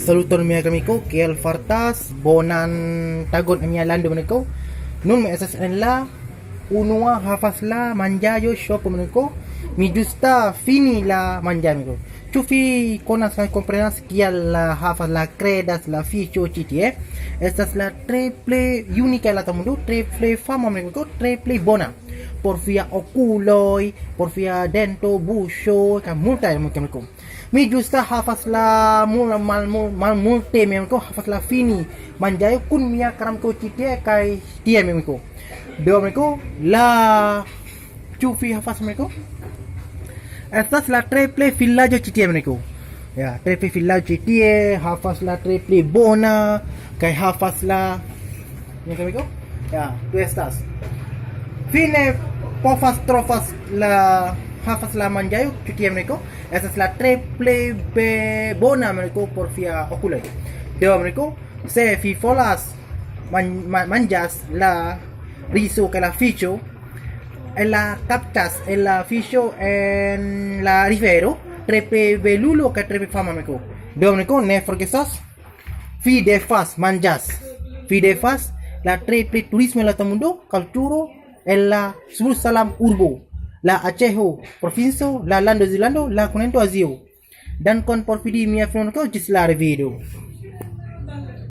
Saluton mia kamiko, kiel fartas, bonan tagon mia lando meniko. Nun me esas en la unua havas la manjajo shop meniko. Mi justa fini la manjamiko. Ĉu vi konas kaj komprenas kial la havas la kredas la fiŝo ĉi tie? Estas la tre plej unika en la mondo, tre plej fama meniko, tre plej bona. Por via okuloj, por via dento, buŝo, kaj multaj meniko. Mi justa havas la malmulte memko havas la fini manjajo kun mia karamko ĉi tie kaj tie memko. Do memko la ĉu vi havas memko? Estas la tre plej vilaĝo ĉi tie memko. Ja, tre plej vilaĝo ĉi tie havas la tre plej bona kaj havas la memko. Ja, tu estas. Fine povas trovas la havas la manjajo ĉi tie memko. Estas la tre plej bona menko por via okuloj. Do menko, se vi volas manĝas la rizo kaj la fiŝo, en la kaptas en la fiŝo en la rivero, tre plej belulo kaj tre plej fama menko. Do menko, ne forgesas, vi devas manĝas. Vi devas la tre plej turismo en la mondo, kulturo en la Jerusalem urbo. La Aceho provinco, la lando Zilando, la kontinento Azio. Dankon por vidi mia filmon ĝis la revido.